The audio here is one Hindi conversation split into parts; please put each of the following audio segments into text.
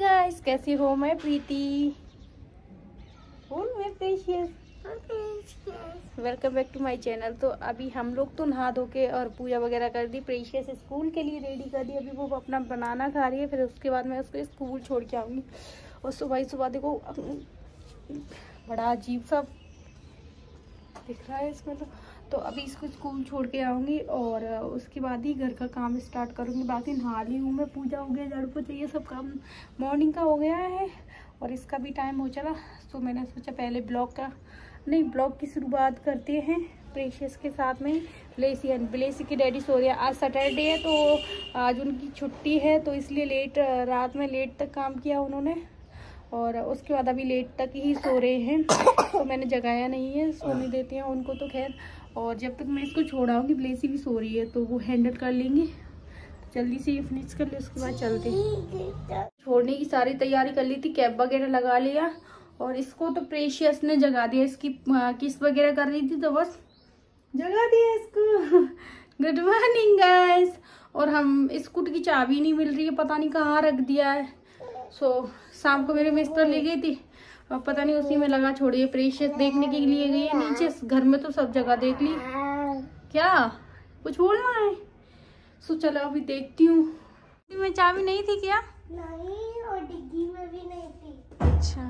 गाइस, कैसी हो? मैं प्रीति। बोल मैं precious. Welcome back to my channel. तो अभी हम लोग तो नहा धो के और पूजा वगैरह कर दी, प्रेशियस स्कूल के लिए रेडी कर दी। अभी वो अपना बनाना खा रही है, फिर उसके बाद मैं उसको स्कूल छोड़ के आऊँगी। और सुबह सुबह देखो बड़ा अजीब सा दिख रहा है इसमें तो अभी इसको स्कूल छोड़ के आऊँगी और उसके बाद ही घर का काम स्टार्ट करूँगी। बाकी नहा ली हूँ मैं, पूजा हो गया, झाड़ू पोछा ये सब काम मॉर्निंग का हो गया है और इसका भी टाइम हो चला। तो मैंने सोचा पहले ब्लॉग की शुरुआत करते हैं प्रेशियस के साथ में। ब्लेसी की डैडी सो रही है। आज सैटरडे है तो आज उनकी छुट्टी है, तो इसलिए रात में लेट तक काम किया उन्होंने और उसके बाद अभी लेट तक ही सो रहे हैं। तो मैंने जगाया नहीं है, सोने देते हैं उनको तो खैर। और जब तक मैं इसको छोड़ाऊंगी, ब्लेसी भी सो रही है तो वो हैंडल कर लेंगे। जल्दी से ये फिनिश कर ले, उसके बाद चलते हैं। छोड़ने की सारी तैयारी कर ली थी, कैप वगैरह लगा लिया और इसको तो प्रेशियस ने जगा दिया। इसकी किस वगैरह कर रही थी तो बस जगा दिया इसको। Good morning guys. और हम स्कूटर की चाबी नहीं मिल रही है, पता नहीं कहाँ रख दिया है। शाम को मेरे मिस्टर ले गई थी और पता नहीं उसी में लगा छोड़ी। प्रेशियस देखने के लिए गई है नीचे, घर में तो सब जगह देख ली। क्या कुछ बोलना है? चलो अभी देखती हूँ। में चाबी नहीं थी क्या? नहीं, और डिग्गी में भी नहीं थी। अच्छा,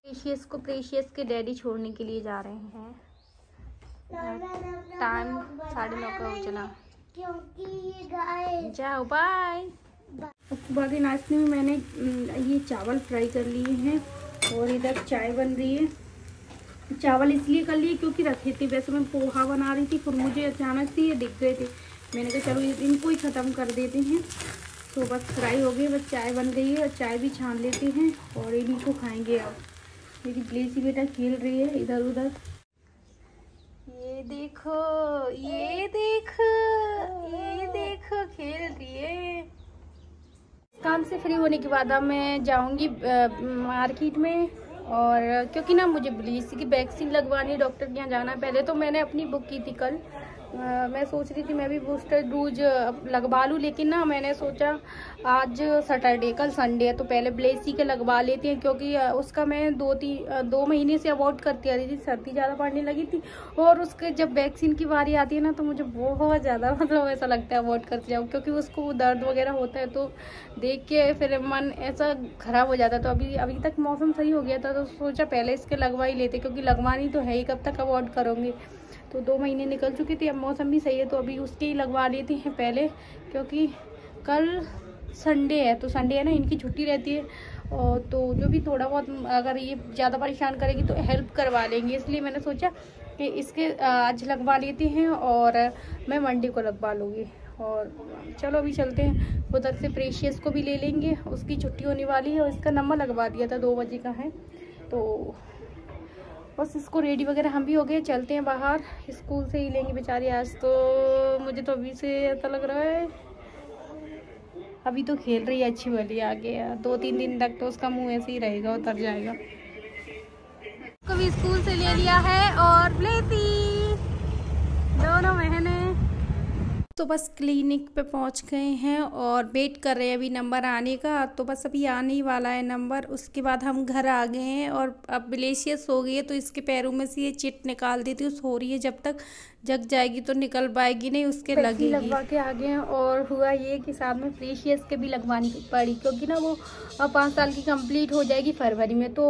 प्रेशियस के डैडी छोड़ने के लिए जा रहे हैं। टाइम 9:30 का हो चला। क्योंकि ये गाय जाओ बाय। सुबह के नाश्ते में मैंने ये चावल फ्राई कर लिए हैं और इधर चाय बन रही है। चावल इसलिए कर लिए क्योंकि रखे थे, वैसे मैं पोहा बना रही थी, फिर मुझे अचानक से ये दिख गए थे। मैंने कहा चलो इनको ही ख़त्म कर देते हैं। तो बस फ्राई हो गई, बस चाय बन गई है और चाय भी छान लेते हैं और इन्हीं को खाएंगे। अब मेरी ब्लेसी बेटा खेल रही है इधर उधर। ये देखो खेल रही है। काम से फ्री होने के बाद अब मैं जाऊंगी मार्केट में, और क्योंकि ना मुझे ब्लेसी की वैक्सीन लगवानी है, डॉक्टर के यहाँ जाना है। पहले तो मैंने अपनी बुक की थी कल। मैं सोच रही थी मैं भी बूस्टर डोज लगवा लूँ, लेकिन ना मैंने सोचा आज सैटरडे कल संडे है तो पहले ब्लेसी के लगवा लेते हैं, क्योंकि उसका मैं 2 महीने से अवॉइड करती आ रही थी। सर्दी ज़्यादा पड़ने लगी थी और उसके जब वैक्सीन की बारी आती है ना तो मुझे बहुत ज़्यादा मतलब ऐसा लगता है अवॉइड करते जाऊँ, क्योंकि उसको दर्द वगैरह होता है तो देख के फिर मन ऐसा ख़राब हो जाता है। तो अभी तक मौसम सही हो गया था तो सोचा पहले इसके लगवा ही लेते, क्योंकि लगवानी तो है ही, कब तक अवॉइड करोगे। तो 2 महीने निकल चुकी थी, अब मौसम भी सही है तो अभी उसके ही लगवा लेते हैं पहले, क्योंकि कल संडे है तो संडे है ना, इनकी छुट्टी रहती है। और तो जो भी थोड़ा बहुत अगर ये ज़्यादा परेशान करेगी तो हेल्प करवा लेंगे, इसलिए मैंने सोचा कि इसके आज लगवा लेते हैं और मैं मंडे को लगवा लूँगी। और चलो अभी चलते हैं, उधर से प्रेशियस को भी ले लेंगे, उसकी छुट्टी होने वाली है और इसका नंबर लगवा दिया था 2 बजे का है। तो बस इसको रेडी वगैरह हम भी हो गए, चलते हैं बाहर। स्कूल से ही लेंगे बेचारी आज तो, मुझे तो अभी से ऐसा लग रहा है। अभी तो खेल रही है अच्छी वाली, आगे 2-3 दिन तक तो उसका मुंह ऐसे ही रहेगा, उतर जाएगा। कभी स्कूल से ले लिया है और ब्लेसी दोनों बहनें तो बस क्लिनिक पे पहुंच गए हैं और वेट कर रहे हैं अभी नंबर आने का। तो बस अभी आने ही वाला है नंबर, उसके बाद हम घर आ गए हैं। और अब ब्लेसियस हो गई है तो इसके पैरों में से ये चिट निकाल देती है, सो रही है, जब तक जग जाएगी तो निकल पाएगी नहीं, उसके लगेगी। लगवा के आ गए हैं और हुआ ये कि साथ में प्रेशियस के भी लगवानी पड़ी, क्योंकि ना वो 5 साल की कंप्लीट हो जाएगी फरवरी में। तो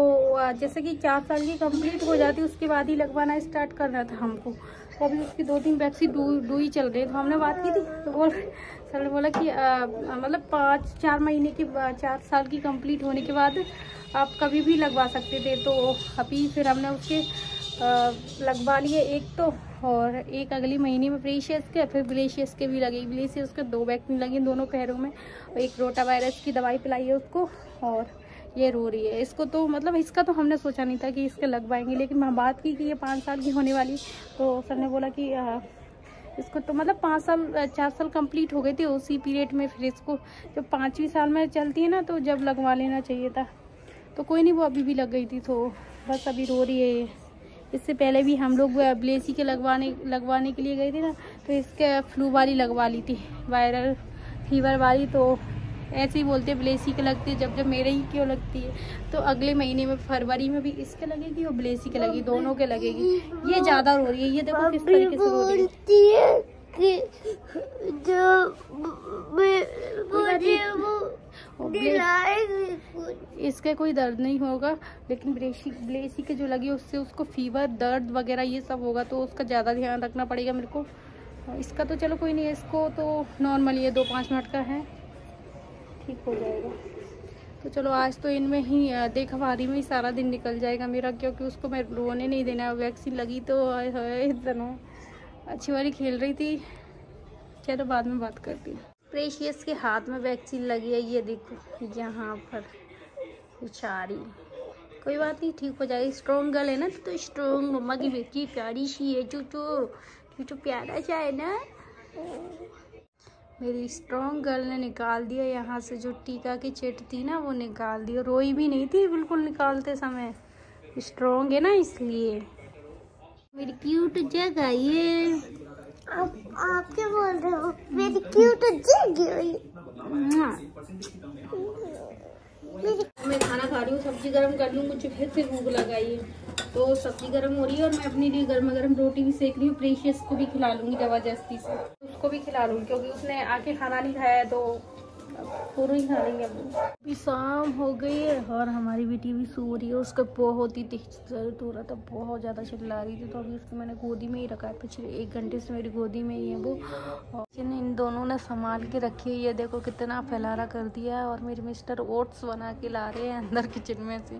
जैसे कि 4 साल की कंप्लीट हो जाती उसके बाद ही लगवाना स्टार्ट करना था हमको। तो अभी उसकी 2-3 वैक्सीन डू ही चल रही है। तो हमने बात की थी तो सर ने बोला कि मतलब 4 महीने की 4 साल की कंप्लीट होने के बाद आप कभी भी लगवा सकते थे। तो अभी फिर हमने उसके लगवा लिए एक तो, और एक अगली महीने में प्रेशियस के, फिर ब्लेशियस के भी लगे। ब्लेशियस के 2 वैक्सीन लगी दोनों पैरों में, और एक रोटा वायरस की दवाई पिलाई है उसको, और ये रो रही है। इसको तो मतलब इसका तो हमने सोचा नहीं था कि इसके लगवाएंगे, लेकिन हम बात की कि ये 5 साल की होने वाली, तो सर ने बोला कि इसको तो मतलब 4 साल कंप्लीट हो गए थे उसी पीरियड में। फिर इसको जब 5वीं साल में चलती है ना तो जब लगवा लेना चाहिए था, तो कोई नहीं, वो अभी भी लग गई थी। तो बस अभी रो रही है। इससे पहले भी हम लोग ब्लेसी के लगवाने के लिए गए थे ना, तो इसके फ्लू वाली लगवा ली थी, वायरल फीवर वाली। तो ऐसे ही बोलते हैं ब्लेसी के लगती है, जब मेरे ही क्यों लगती है। तो अगले महीने में फरवरी में भी इसके लगेगी और ब्लेसी के लगेगी, दोनों के लगेगी। ये ज़्यादा रो रही है, ये देखो किस तरीके से रो रही है कि जो इसके कोई दर्द नहीं होगा, लेकिन ब्लेसी के जो लगी उससे उसको फीवर, दर्द वगैरह ये सब होगा, तो उसका ज़्यादा ध्यान रखना पड़ेगा मेरे को। इसका तो चलो कोई नहीं है, इसको तो नॉर्मल ये 2-5 मिनट का है, ठीक हो जाएगा। तो चलो आज तो इनमें ही देखभाली में ही सारा दिन निकल जाएगा मेरा, क्योंकि उसको मैं रोने नहीं देना। वैक्सीन लगी तो इतना अच्छी वाली खेल रही थी। चलो बाद में बात करती हूँ। प्रेशियस के हाथ में वैक्सीन लगी है, ये देखो यहाँ पर बेचारी। कोई बात नहीं, ठीक हो जाएगी। स्ट्रॉन्ग गर्ल है ना, तो स्ट्रॉन्ग मम्मा की बेटी प्यारी सी है। चूचू प्यारा सा है ना। मेरी स्ट्रॉन्ग गर्ल ने निकाल दिया यहाँ से जो टीका की चिट थी ना, वो निकाल दी। रोई भी नहीं थी बिल्कुल निकालते समय, स्ट्रॉन्ग है ना इसलिए। मेरी क्यूट जगह ये। आप क्या बोल रहे हो? मेरी क्यूट जगह। मैं खाना खा रही हूँ, सब्जी गरम कर लूँ, मुझे फिर से भूख लगाई है। तो सब्जी गरम हो रही है और मैं अपने लिए गर्मा गर्म रोटी भी सेक रही हूँ। प्रेशियस को भी खिला लूँगी जबरदस्ती से, उसको भी खिला लूँगी, क्योंकि उसने आके खाना नहीं खाया है, तो पूरा ही खा लेंगे। अभी शाम हो गई है और हमारी बेटी भी सो रही है। उसका बहुत ही तेज दर्द हो रहा था, बहुत ज़्यादा चिल्ला रही थी, तो अभी उसको मैंने गोदी में ही रखा है। पिछले 1 घंटे से मेरी गोदी में ही है वो। और इन दोनों ने संभाल के रखी हुई है, देखो कितना फैलारा कर दिया है। और मेरे मिस्टर ओट्स बना के ला रहे हैं अंदर किचन में से,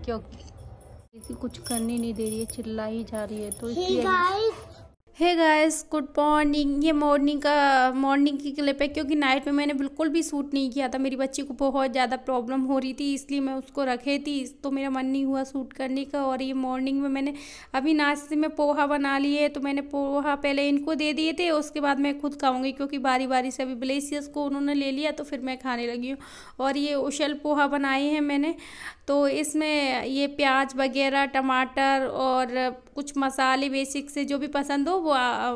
क्योंकि किसी कुछ करने नहीं दे रही है, चिल्ला ही जा रही है। तो इसलिए हे गाइस, गुड मॉर्निंग। ये मॉर्निंग की क्लिप है, क्योंकि नाइट में मैंने बिल्कुल भी शूट नहीं किया था। मेरी बच्ची को बहुत ज़्यादा प्रॉब्लम हो रही थी, इसलिए मैं उसको रखे थी, तो मेरा मन नहीं हुआ शूट करने का। और ये मॉर्निंग में मैंने अभी नाश्ते में पोहा बना लिए, तो मैंने पोहा पहले इनको दे दिए थे, उसके बाद मैं खुद खाऊंगी, क्योंकि बारी बारी से अभी ब्लेसियस को उन्होंने ले लिया, तो फिर मैं खाने लगी हूँ। और ये उछल पोहा बनाए हैं मैंने, तो इसमें ये प्याज वगैरह, टमाटर और कुछ मसाले बेसिक से जो भी पसंद हो वो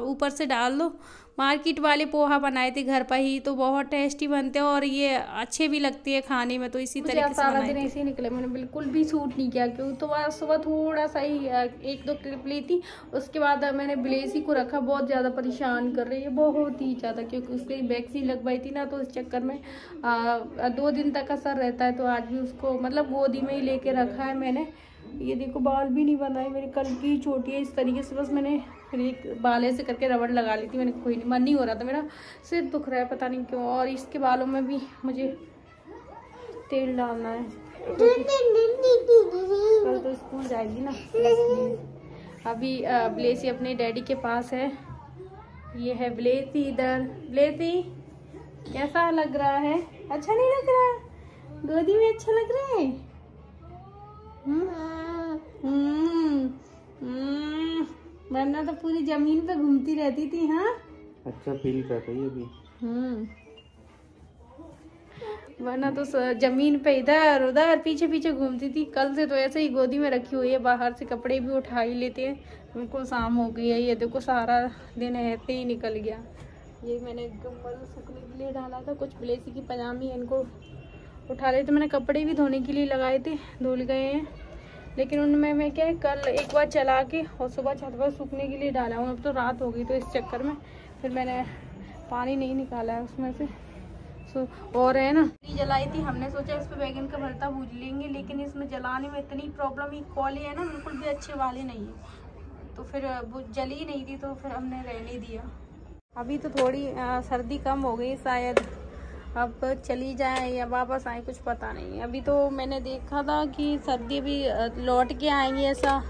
ऊपर से डाल दो। मार्केट वाले पोहा बनाए थे घर पर ही, तो बहुत टेस्टी बनते हैं और ये अच्छे भी लगते हैं खाने में। तो इसी तरीके से सारा दिन ऐसे ही निकले, मैंने बिल्कुल भी शूट नहीं किया, क्योंकि तो आज सुबह थोड़ा सा ही 1-2 क्लिप ली थी। उसके बाद मैंने ब्लेसी को रखा, बहुत ज़्यादा परेशान कर रही है, बहुत ही ज़्यादा, क्योंकि उसकी वैक्सीन लगवाई थी ना, तो इस चक्कर में 2 दिन तक असर रहता है। तो आज भी उसको मतलब गोदी में ही लेके रखा है मैंने। ये देखो बाल भी नहीं बनाए मेरी, कल की छोटी है इस तरीके से, बस मैंने फिर एक बाले से करके रबड़ लगा ली थी। मैंने कोई नहीं, मन नहीं हो रहा था, मेरा सिर दुख रहा है पता नहीं क्यों। और इसके बालों में भी मुझे तेल डालना है, कल तो स्कूल जाएगी ना। अभी ब्लेसी अपने डैडी के पास है। ये है ब्लेसी इधर। ब्लेसी कैसा लग रहा है? अच्छा नहीं लग रहा है? गोदी में अच्छा लग रहा है? वरना तो पूरी जमीन पे घूमती रहती थी। हाँ, अच्छा फील कर रही है अभी। वरना तो जमीन पे इधर उधर पीछे पीछे घूमती थी। कल से तो ऐसे ही गोदी में रखी हुई है, बाहर से कपड़े भी उठा ही लेते हैं। बिल्कुल शाम हो गई है, ये देखो सारा दिन ऐसे ही निकल गया। ये मैंने कंबल सूखने के लिए डाला था, कुछ ब्लेसी की पजामी इनको उठा रहे थे। मैंने कपड़े भी धोने के लिए लगाए थे, धुल गए हैं, लेकिन उनमें मैं क्या कल एक बार चला के और सुबह छत पर सूखने के लिए डाला हूँ। अब तो रात हो गई, तो इस चक्कर में फिर मैंने पानी नहीं निकाला है उसमें से। और है ना, जलाई थी, हमने सोचा इस पर बैगन का भरता भूज लेंगे, लेकिन इसमें जलाने में इतनी प्रॉब्लम, ये कोले है ना बिल्कुल भी अच्छे वाले नहीं है, तो फिर वो जली नहीं थी, तो फिर हमने रहने दिया। अभी तो थोड़ी सर्दी कम हो गई शायद, अब चली जाए या वापस आए कुछ पता नहीं। अभी तो मैंने देखा था कि सर्दी अभी लौट के आएंगी, ऐसा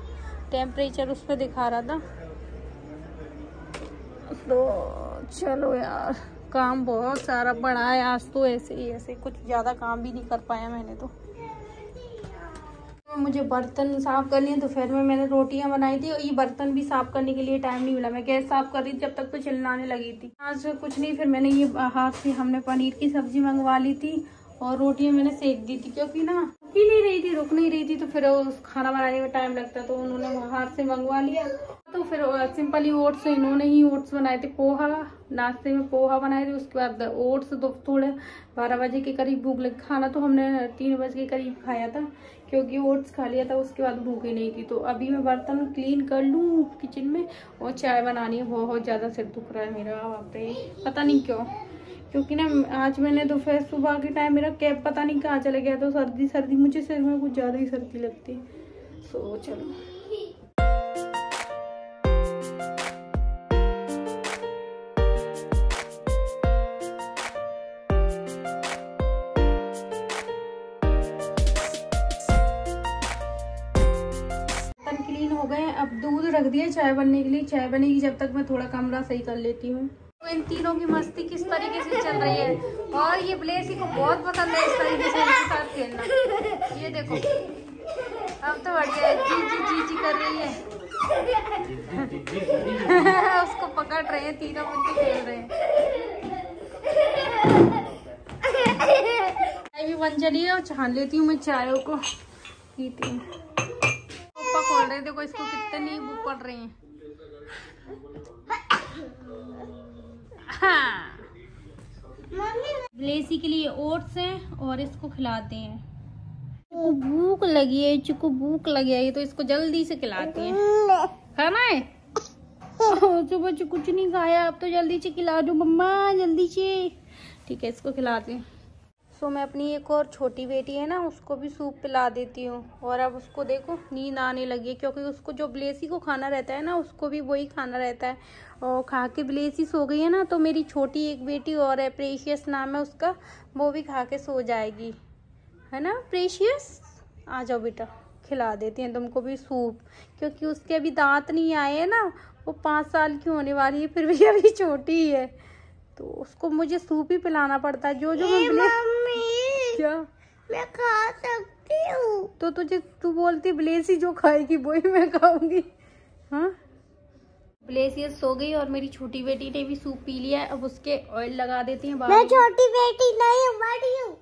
टेम्परेचर उस पर दिखा रहा था। तो चलो यार, काम बहुत सारा पड़ा है आज तो, ऐसे कुछ ज़्यादा काम भी नहीं कर पाया मैंने तो। मुझे बर्तन साफ करनी है, दोपहर में मैंने रोटियां बनाई थी और ये बर्तन भी साफ करने के लिए टाइम नहीं मिला। मैं गैस साफ कर रही थी, जब तक तो चिल्लाने लगी थी। आज कुछ नहीं, फिर मैंने ये हाथ से हमने पनीर की सब्जी मंगवा ली थी और रोटियां मैंने सेक दी थी, क्योंकि ना रुक नहीं रही थी, तो फिर खाना बनाने में टाइम लगता, तो उन्होंने हाथ से मंगवा लिया। तो फिर सिंपली ओट्स, इन्होंने ही ओट्स बनाए थे, पोहा, नाश्ते में पोहा बनाए थे। उसके बाद ओट्स तो थोड़े 12 बजे के करीब भूख लगी। खाना तो हमने 3 बजे के करीब खाया था, क्योंकि ओट्स खा लिया था, उसके बाद भूख ही नहीं थी। तो अभी मैं बर्तन क्लीन कर लूँ किचन में, और चाय बनानी है। बहुत ज़्यादा सिर दुख रहा है मेरा, बाप रे, पता नहीं क्यों। क्योंकि ना आज मैंने दोपहर सुबह के टाइम मेरा कैब पता नहीं कहाँ चला गया, तो सर्दी मुझे सिर में कुछ ज़्यादा ही सर्दी लगती है। सो चलो, क्लीन हो गए। अब दूध रख दिया चाय बनने के लिए, चाय बनेगी जब तक मैं थोड़ा कमरा सही कर लेती हूँ। तो इन तीनों की मस्ती किस तरीके से चल रही है, और ये ब्लेसी को बहुत पसंद है इस तरीके से इनके साथ खेलना। ये देखो, अब तो बढ़िया है, जी जी जी जी कर रही है। उसको पकड़ रहे हैं, तीनों मिलकर खेल रहे हैं। चाय भी बन चली है, और छान लेती हूँ मैं चायों को, पीती हूँ। खोल रहे, देखो इसको कितने नींबू पड़ रहे हैं। हाँ, ब्लेसी के लिए ओट्स हैं और इसको खिलाते हैं। चिकू भूख लगी है, चिकू भूख लगी है, तो इसको जल्दी से खिलाते हैं। खाना है, सुबह से कुछ नहीं खाया, अब तो जल्दी से खिला दो मम्मा, जल्दी से। ठीक है, इसको खिलाते हैं। सो मैं अपनी एक और छोटी बेटी है ना, उसको भी सूप पिला देती हूँ। और अब उसको देखो नींद आने लगी है, क्योंकि उसको जो ब्लेसी को खाना रहता है ना, उसको भी वही खाना रहता है। और खा के ब्लेसी सो गई है ना, तो मेरी छोटी एक बेटी और है, प्रेशियस नाम है उसका, वो भी खा के सो जाएगी, है ना प्रेशियस? आ जाओ बेटा, खिला देती हैं तुमको भी सूप, क्योंकि उसके अभी दांत नहीं आए हैं ना, वो 5 साल की होने वाली है, फिर भी अभी छोटी है, तो उसको मुझे सूप ही पिलाना पड़ता है। जो मम्मी, क्या मैं खा सकती हूँ? तो तू बोलती ब्लेसी जो खाएगी वही मैं खाऊंगी। हाँ, ब्लेसी सो गई और मेरी छोटी बेटी ने भी सूप पी लिया है। अब उसके ऑयल लगा देती हैं। मैं छोटी बेटी नहीं हूँ, बड़ी हूँ।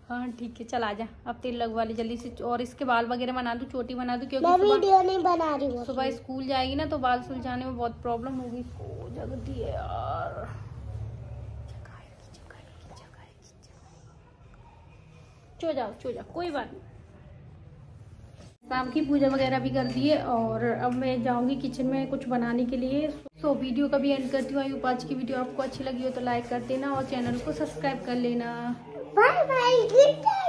हाँ ठीक है, चल आजा, अब तेल लगवा ले जल्दी से, और इसके बाल वगैरह बना दूँ, चोटी बना दूँ, क्योंकि मैं वीडियो नहीं बना रही हूँ। सुबह स्कूल जाएगी ना, तो बाल सुलझाने में बहुत प्रॉब्लम होगी। इसको जगती है यार, चो जाओ, कोई बात नहीं। शाम की पूजा वगैरह भी कर दी है, और अब मैं जाऊंगी किचन में कुछ बनाने के लिए। सो वीडियो का भी एंड करती हूँ। आई होप आज की वीडियो आपको अच्छी लगी हो तो लाइक कर देना, और चैनल को सब्सक्राइब कर लेना। Bye bye.